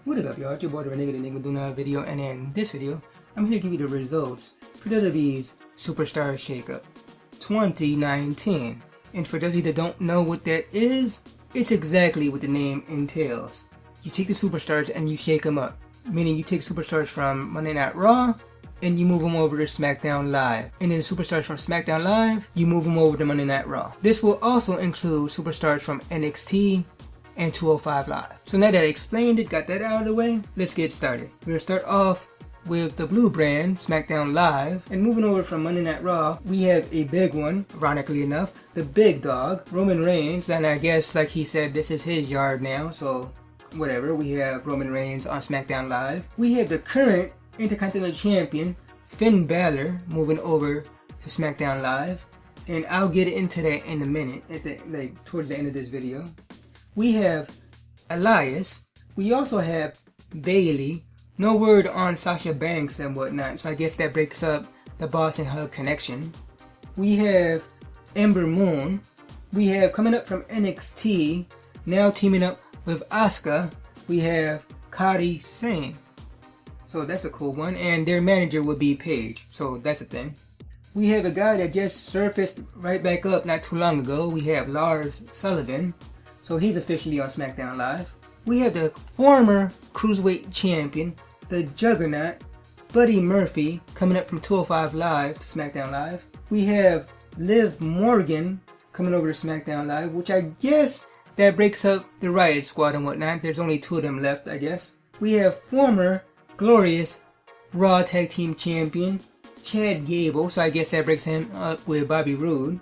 What is up, y'all? It's your boy the Renegade Enigma doing another video, and in this video, I'm here to give you the results for WWE's Superstar Shakeup 2019. And for those of you that don't know what that is, it's exactly what the name entails. You take the superstars and you shake them up, meaning you take superstars from Monday Night Raw and you move them over to SmackDown Live. And then the superstars from SmackDown Live, you move them over to Monday Night Raw. This will also include superstars from NXT and 205 Live. So now that I explained it, got that out of the way, let's get started. We're going to start off with the blue brand, SmackDown Live. And moving over from Monday Night Raw, we have a big one, ironically enough, the big dog, Roman Reigns. And I guess, like he said, this is his yard now, so whatever. We have Roman Reigns on SmackDown Live. We have the current Intercontinental Champion, Finn Balor, moving over to SmackDown Live. And I'll get into that in a minute, towards the end of this video. We have Elias. We also have Bayley. No word on Sasha Banks and whatnot, so I guess that breaks up the Boss and Hug connection. We have Ember Moon. We have, coming up from NXT, now teaming up with Asuka, we have Kairi Sane. So that's a cool one, and their manager would be Paige, so that's a thing. We have a guy that just surfaced right back up not too long ago. We have Lars Sullivan, so he's officially on SmackDown Live. We have the former Cruiserweight Champion, the Juggernaut, Buddy Murphy, coming up from 205 Live to SmackDown Live. We have Liv Morgan coming over to SmackDown Live, which I guess that breaks up the Riot Squad and whatnot. There's only two of them left, I guess. We have former glorious Raw Tag Team Champion, Chad Gable, so I guess that breaks him up with Bobby Roode.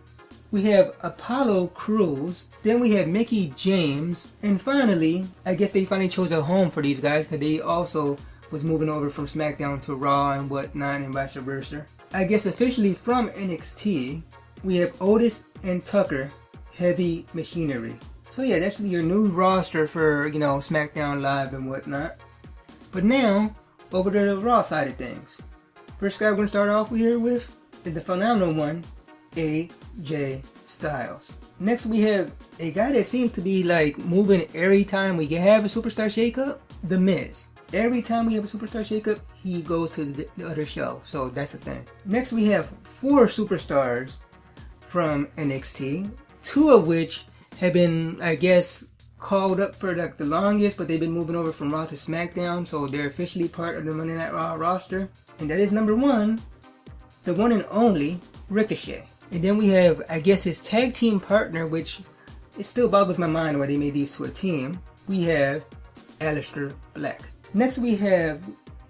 We have Apollo Crews, then we have Mickie James, and finally, I guess they finally chose a home for these guys because they also was moving over from SmackDown to Raw and whatnot and vice versa. I guess officially from NXT, we have Otis and Tucker, Heavy Machinery. So yeah, that's your new roster for, SmackDown Live and whatnot. But now, over to the Raw side of things. First guy we're going to start off here with is the phenomenal one, AJ Styles. Next we have a guy that seems to be moving every time we have a superstar shakeup, The Miz. Every time we have a superstar shakeup, he goes to the other show, so that's a thing. Next we have 4 superstars from NXT, 2 of which have been, I guess, called up for the longest, but they've been moving over from Raw to SmackDown, so they're officially part of the Monday Night Raw roster. And that is number 1, the one and only Ricochet. And then we have, I guess, his tag team partner, which it still boggles my mind why they made these to a team. We have Aleister Black. Next we have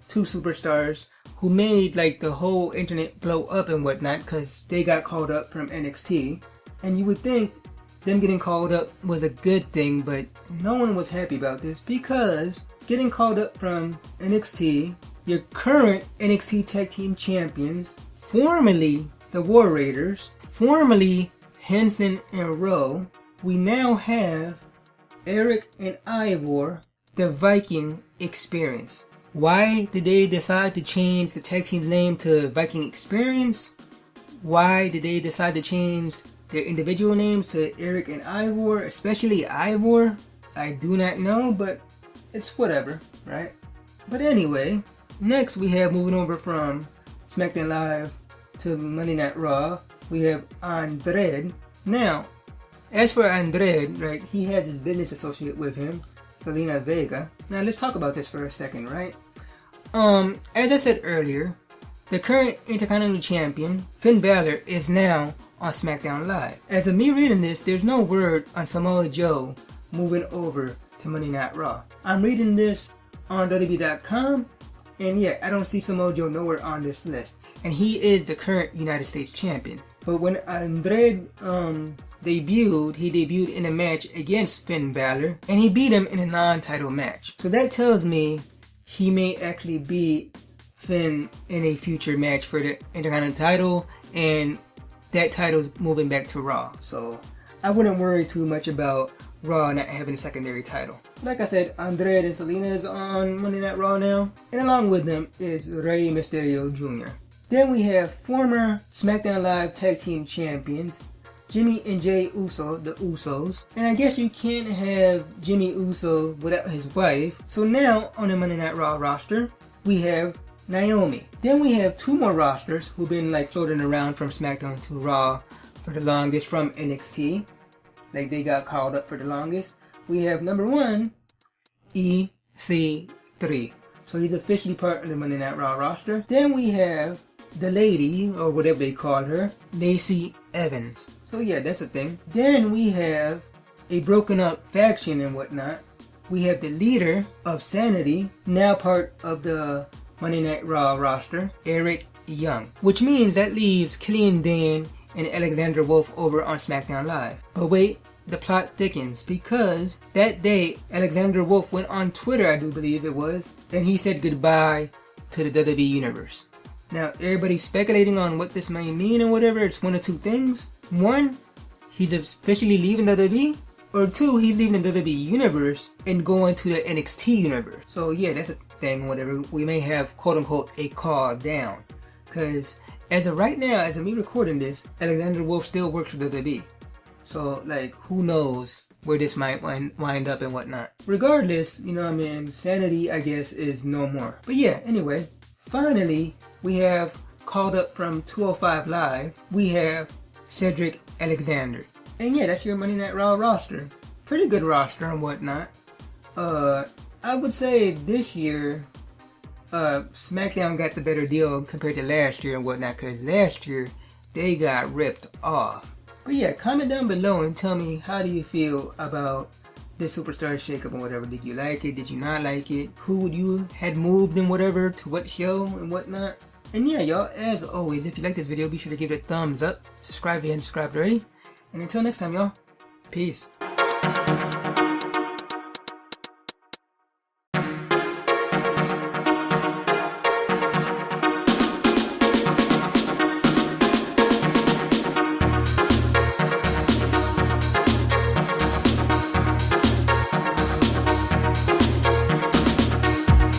2 superstars who made the whole internet blow up and whatnot because they got called up from NXT. And you would think them getting called up was a good thing, but no one was happy about this because getting called up from NXT, your current NXT Tag Team Champions, formerly the War Raiders, formerly Henson and Rowe, we now have Eric and Ivor, the Viking Experience. Why did they decide to change the tag team's name to Viking Experience? Why did they decide to change their individual names to Eric and Ivor, especially Ivor? I do not know, but it's whatever, right? But anyway, next we have, moving over from SmackDown Live to Monday Night Raw, we have Andrade. Now, as for Andrade, right, he has his business associate with him, Selena Vega. Now let's talk about this for a second, right? As I said earlier, the current Intercontinental Champion, Finn Balor, is now on SmackDown Live. As of me reading this, there's no word on Samoa Joe moving over to Monday Night Raw. I'm reading this on WWE.com, and yeah, I don't see Samoa Joe nowhere on this list. And he is the current United States Champion. But when Andrade debuted, he debuted in a match against Finn Balor, and he beat him in a non-title match. So that tells me he may actually beat Finn in a future match for the Intercontinental title, and that title's moving back to Raw. So I wouldn't worry too much about Raw not having a secondary title. Like I said, Andrade and Selena is on Monday Night Raw now, and along with them is Rey Mysterio Jr. Then we have former SmackDown Live Tag Team Champions, Jimmy and Jay Uso, the Usos. And I guess you can't have Jimmy Uso without his wife. So now on the Monday Night Raw roster, we have Naomi. Then we have two more rosters who've been like floating around from SmackDown to Raw for the longest from NXT. Like they got called up for the longest. We have number one, EC3. So he's officially part of the Monday Night Raw roster. Then we have the lady, or whatever they call her, Lacey Evans. So yeah, that's a thing. Then we have a broken up faction and whatnot. We have the leader of Sanity, now part of the Monday Night Raw roster, Eric Young. Which means that leaves Killian Dane and Alexander Wolf over on SmackDown Live. But wait, the plot thickens, because that day Alexander Wolf went on Twitter, I do believe it was, and he said goodbye to the WWE Universe. Now everybody's speculating on what this may mean and whatever. It's one of two things. One, he's officially leaving WWE, or two, he's leaving the WWE Universe and going to the NXT Universe. So yeah, that's a thing, whatever. We may have quote unquote a call down, because as of right now, as of me recording this, Alexander Wolf still works for WWE. So, like, who knows where this might wind up and whatnot. Regardless, you know what I mean, Sanity, I guess, is no more. But yeah, anyway, finally, we have called up from 205 Live, we have Cedric Alexander. And yeah, that's your Monday Night Raw roster. Pretty good roster and whatnot. I would say this year, SmackDown got the better deal compared to last year and whatnot, because last year, they got ripped off. But yeah, comment down below and tell me, how do you feel about this Superstar Shakeup and whatever. Did you like it? Did you not like it? Who would you had moved and whatever to what show and whatnot? And yeah, y'all, as always, if you like this video, be sure to give it a thumbs up. Subscribe if you haven't subscribed already. And until next time, y'all, peace.